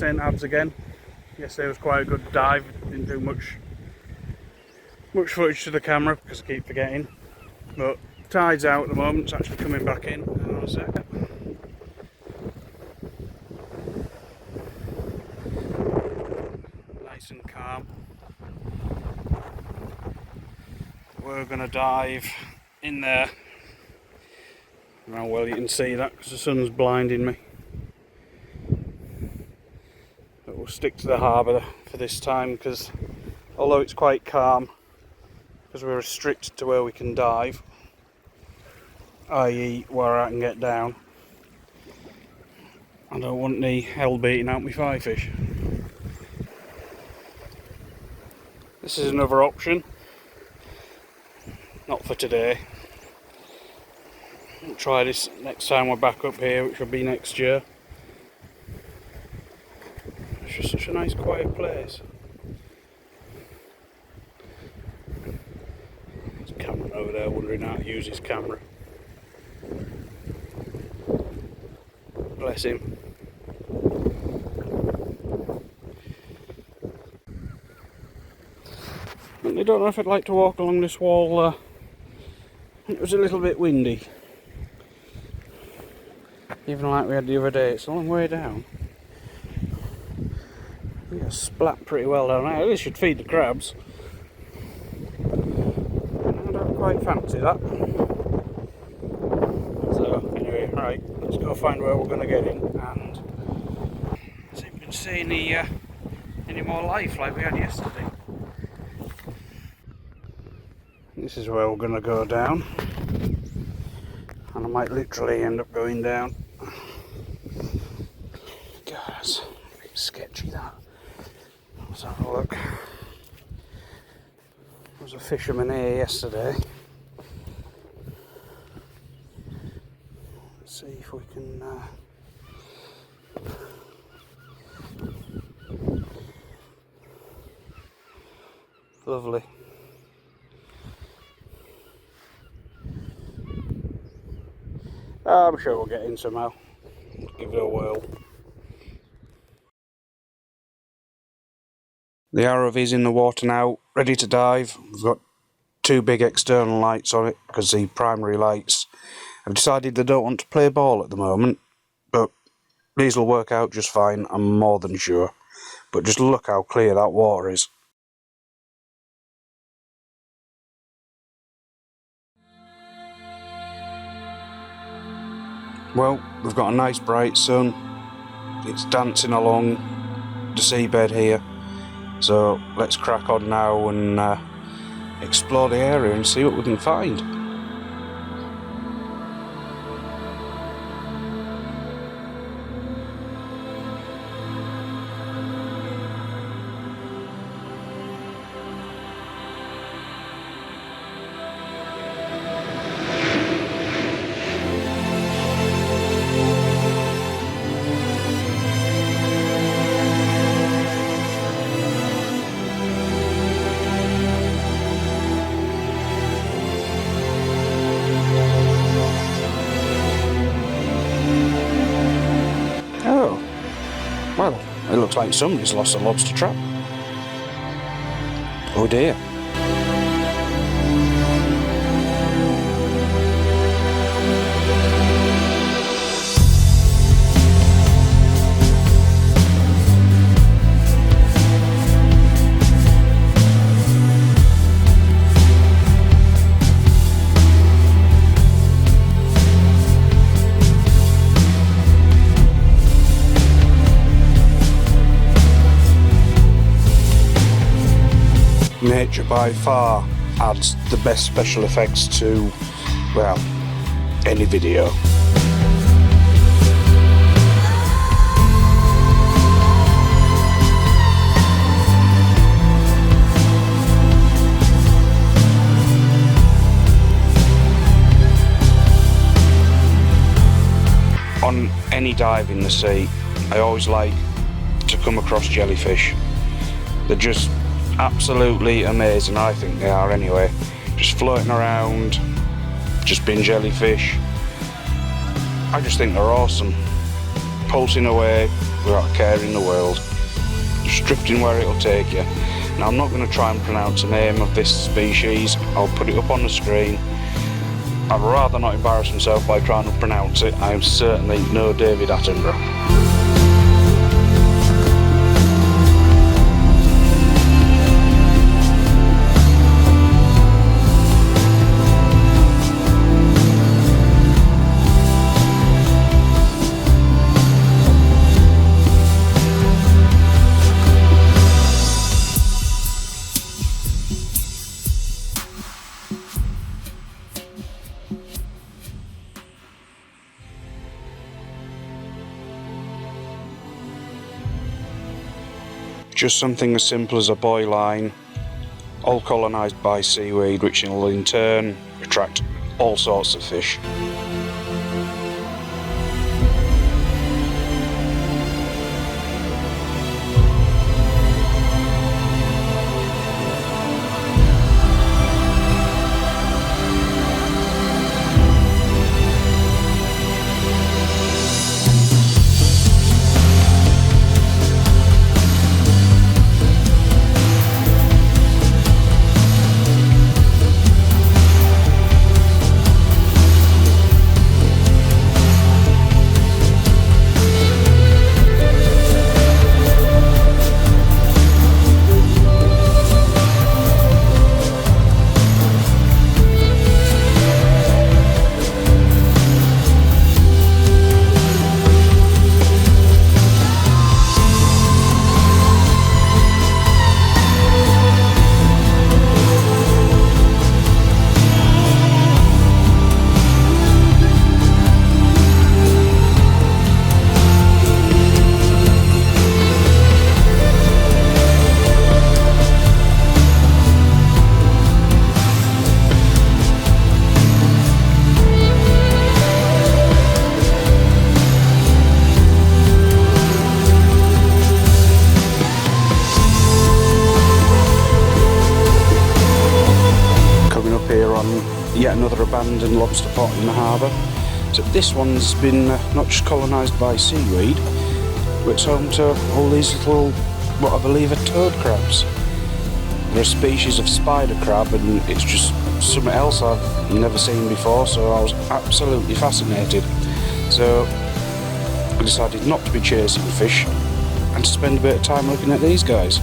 St Abbs again. Yesterday was quite a good dive. Didn't do much footage to the camera because I keep forgetting. But tide's out at the moment. It's actually coming back in. Hang on a sec. Nice and calm. We're gonna dive in there. How well you can see that because the sun's blinding me. But we'll stick to the harbour for this time because although it's quite calm, because we're restricted to where we can dive, i.e. where I can get down, I don't want the hell beating out my fly fish. This is another option. Not for today. We'll try this next time we're back up here, which will be next year. It's just such a nice quiet place. There's a camera over there wondering how to use his camera. Bless him. I don't know if I'd like to walk along this wall. It was a little bit windy. Even like we had the other day. It's a long way down. We got splat pretty well down there. This should feed the crabs. I don't quite fancy that. So anyway, right, let's go find where we're going to get in and see if we can see any more life like we had yesterday. This is where we're going to go down, and I might literally end up going down. God, that's a bit sketchy that. Let's have a look. There was a fisherman here yesterday. Let's see if we can lovely. I'm sure we'll get in somehow. Give it a whirl. The ROV is in the water now, ready to dive. We've got two big external lights on it because the primary lights have decided they don't want to play ball at the moment. But these will work out just fine, I'm more than sure. But just look how clear that water is. Well, we've got a nice bright sun. It's dancing along the seabed here. So let's crack on now and explore the area and see what we can find. Well, it looks like somebody's lost a lobster trap. Oh dear. Nature by far adds the best special effects to, well, any video. On any dive in the sea, I always like to come across jellyfish. They're just absolutely amazing, I think they are anyway. Just floating around, just being jellyfish. I just think they're awesome. Pulsing away, without a care in the world. Just drifting where it'll take you. Now I'm not going to try and pronounce the name of this species, I'll put it up on the screen. I'd rather not embarrass myself by trying to pronounce it. I am certainly no David Attenborough. Just something as simple as a buoy line, all colonised by seaweed, which will in turn attract all sorts of fish. Yet another abandoned lobster pot in the harbour. So this one's been not just colonised by seaweed, but it's home to all these little, what I believe are toad crabs. They're a species of spider crab, and it's just something else I've never seen before, so I was absolutely fascinated. So I decided not to be chasing fish and to spend a bit of time looking at these guys.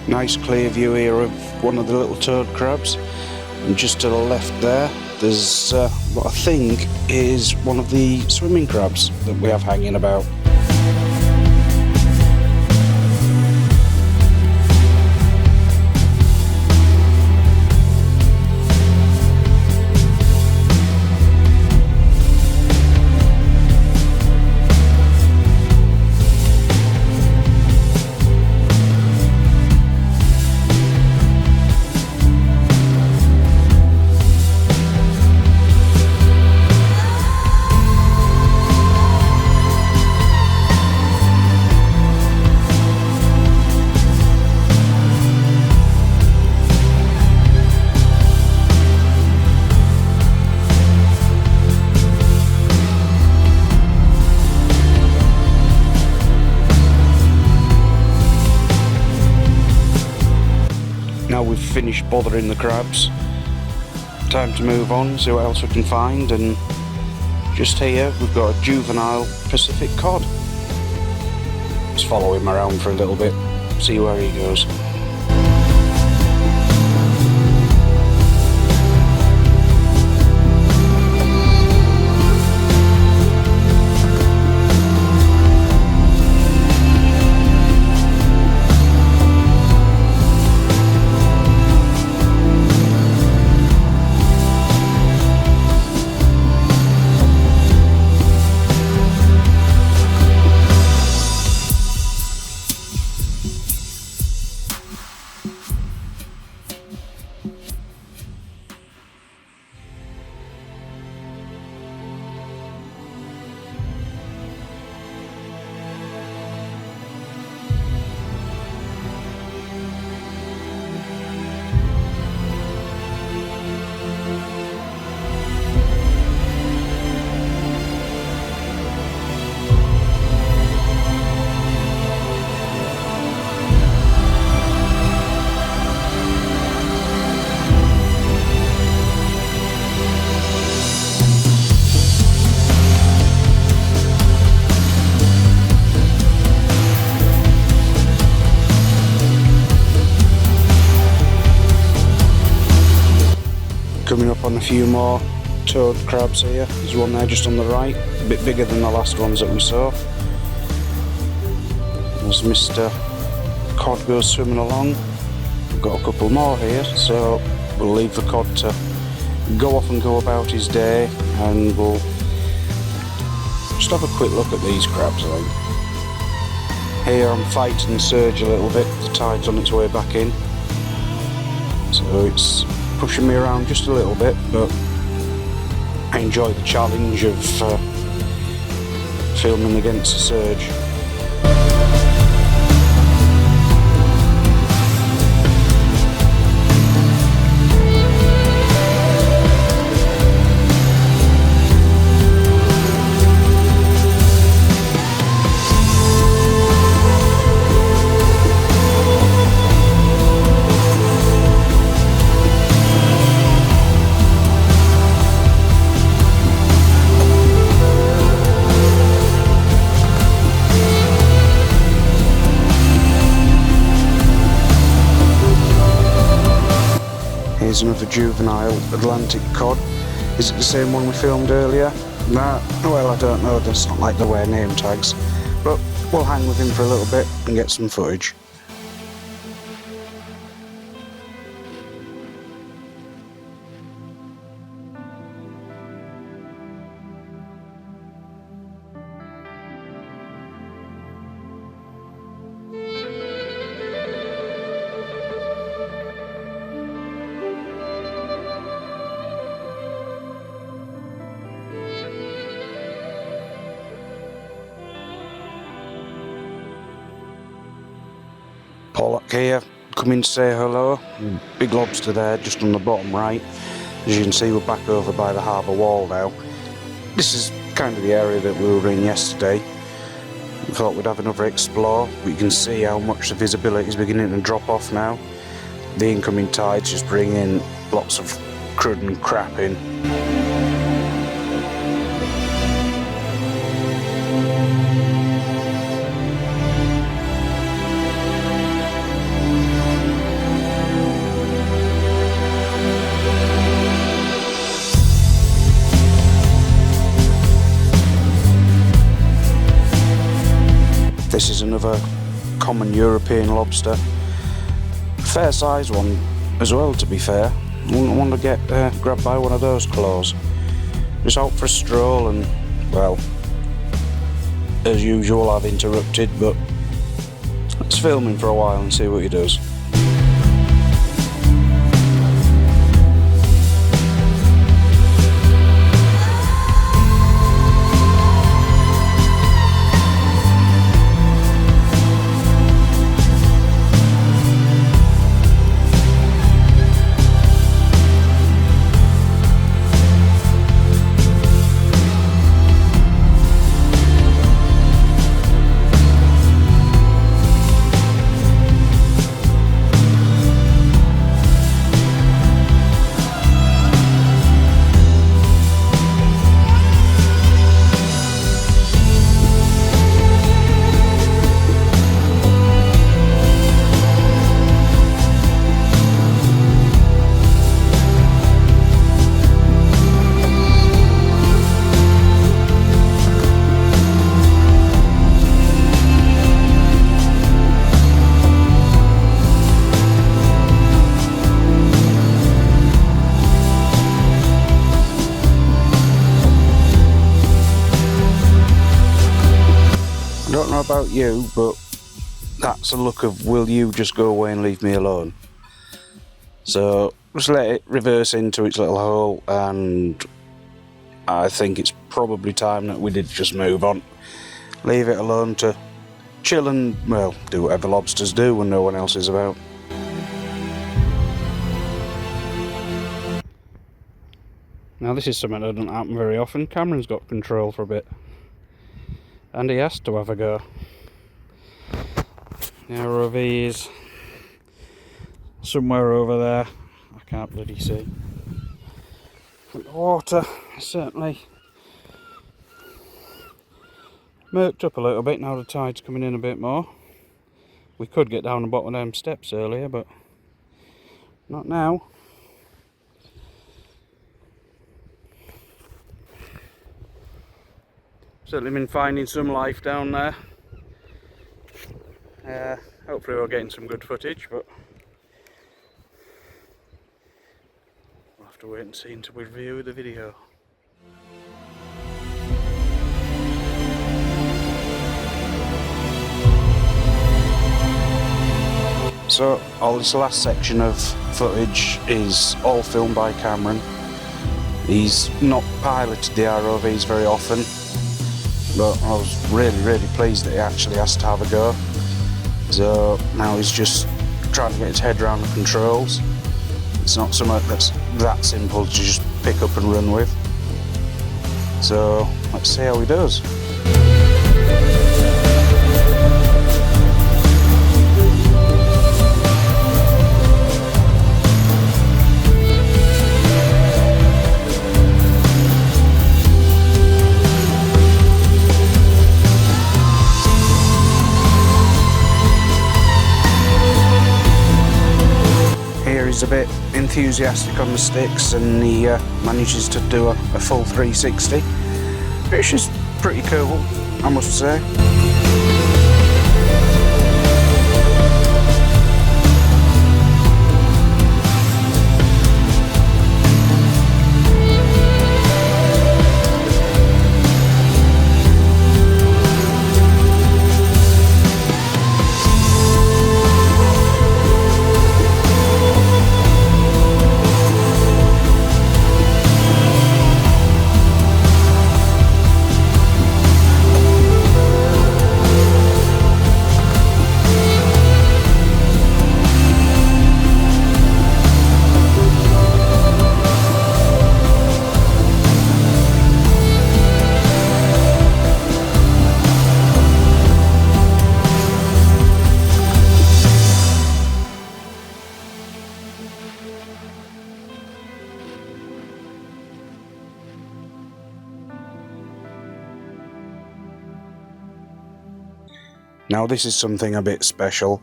Nice clear view here of one of the little toad crabs, and just to the left there's what I think is one of the swimming crabs that we have hanging about. Now we've finished bothering the crabs, time to move on, see what else we can find, and just here we've got a juvenile Pacific cod. Let's follow him around for a little bit, see where he goes. a few more toad crabs here. There's one there just on the right, a bit bigger than the last ones that we saw. As Mr. Cod goes swimming along, we've got a couple more here, so we'll leave the cod to go off and go about his day, and we'll just have a quick look at these crabs, I think. Here I'm fighting surge a little bit, the tide's on its way back in, so it's pushing me around just a little bit, but I enjoy the challenge of filming against the surge. Here's another juvenile Atlantic cod. Is it the same one we filmed earlier? Nah, well, I don't know, that's not like they wear name tags. But we'll hang with him for a little bit and get some footage. Pollock here, come in to say hello. Big lobster there, just on the bottom right. As you can see, we're back over by the harbour wall now. This is kind of the area that we were in yesterday. We thought we'd have another explore, but you can see how much the visibility is beginning to drop off now. The incoming tide's just bringing lots of crud and crap in. This is another common European lobster. Fair size one as well, to be fair. I wouldn't want to get grabbed by one of those claws. Just out for a stroll and, well, as usual I've interrupted, but let's film him for a while and see what he does. I don't know about you, but that's a look of will you just go away and leave me alone. So just let it reverse into its little hole, and I think it's probably time that we did just move on. Leave it alone to chill and, well, do whatever lobsters do when no one else is about. Now this is something that doesn't happen very often. Cameron's got control for a bit, and he has to have a go. Now is somewhere over there, I can't bloody see. The water certainly murked up a little bit now the tide's coming in a bit more. We could get down the bottom of them steps earlier, but not now. Certainly been finding some life down there. Hopefully we're getting some good footage, but we'll have to wait and see until we review the video. So all this last section of footage is all filmed by Cameron. He's not piloted the ROVs very often, but I was really pleased that he actually has to have a go. So now he's just trying to get his head around the controls. It's not something that's that simple to just pick up and run with. So let's see how he does. He's a bit enthusiastic on the sticks, and he manages to do a full 360, which is pretty cool, I must say. Now this is something a bit special.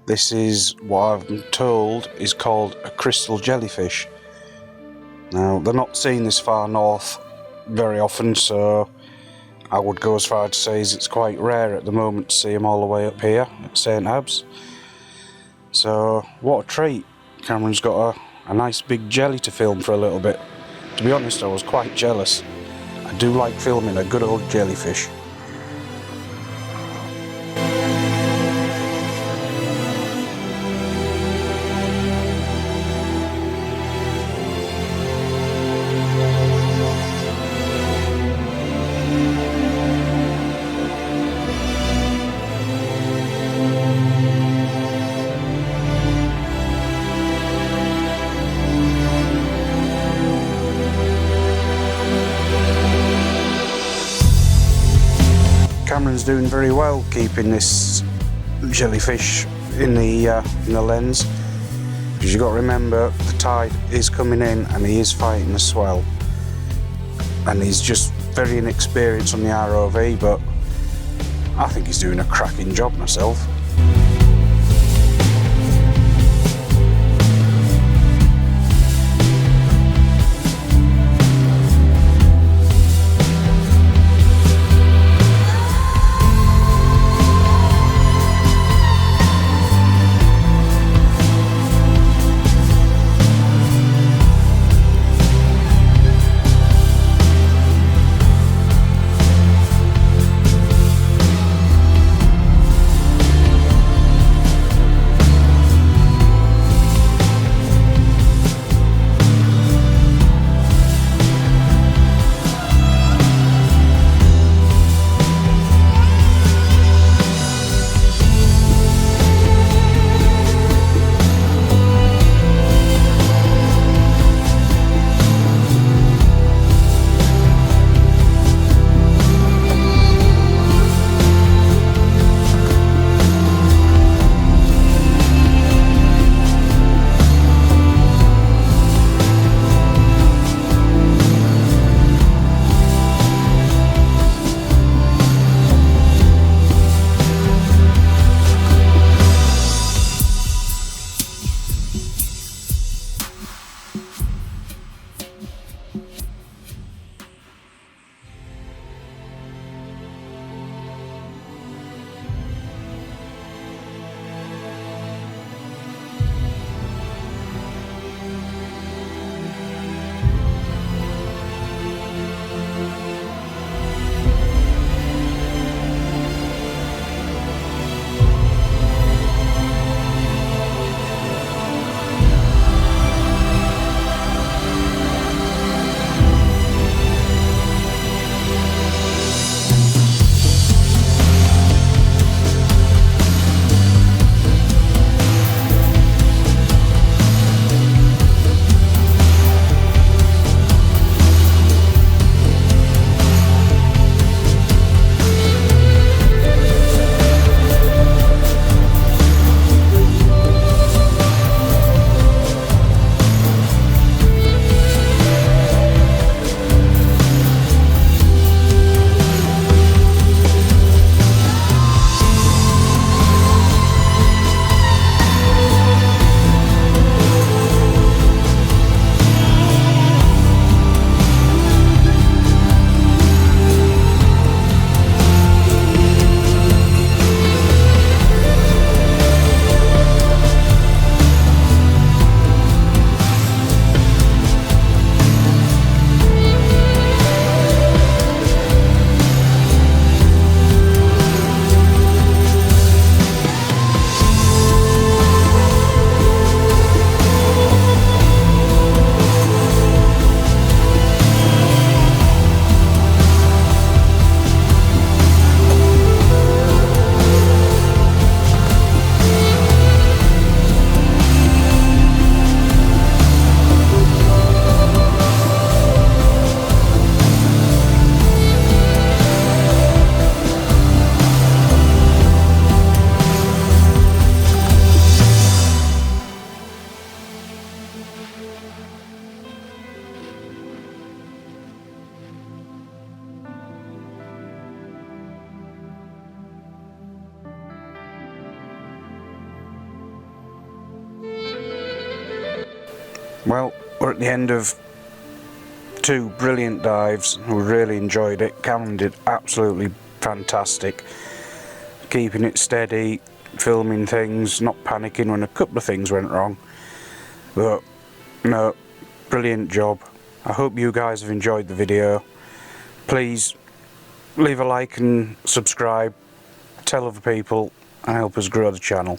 This is what I'm told is called a crystal jellyfish. Now they're not seen this far north very often, so I would go as far to say it's quite rare at the moment to see them all the way up here at St Abbs. So what a treat. Cameron's got a nice big jelly to film for a little bit. To be honest, I was quite jealous. I do like filming a good old jellyfish. Cameron's doing very well keeping this jellyfish in the lens, because you've got to remember the tide is coming in and he is fighting the swell, and he's just very inexperienced on the ROV, but I think he's doing a cracking job myself. Well, we're at the end of 2 brilliant dives. We really enjoyed it. Cameron did absolutely fantastic, keeping it steady, filming things, not panicking when a couple of things went wrong. But no, brilliant job. I hope you guys have enjoyed the video. Please leave a like and subscribe, tell other people, and help us grow the channel.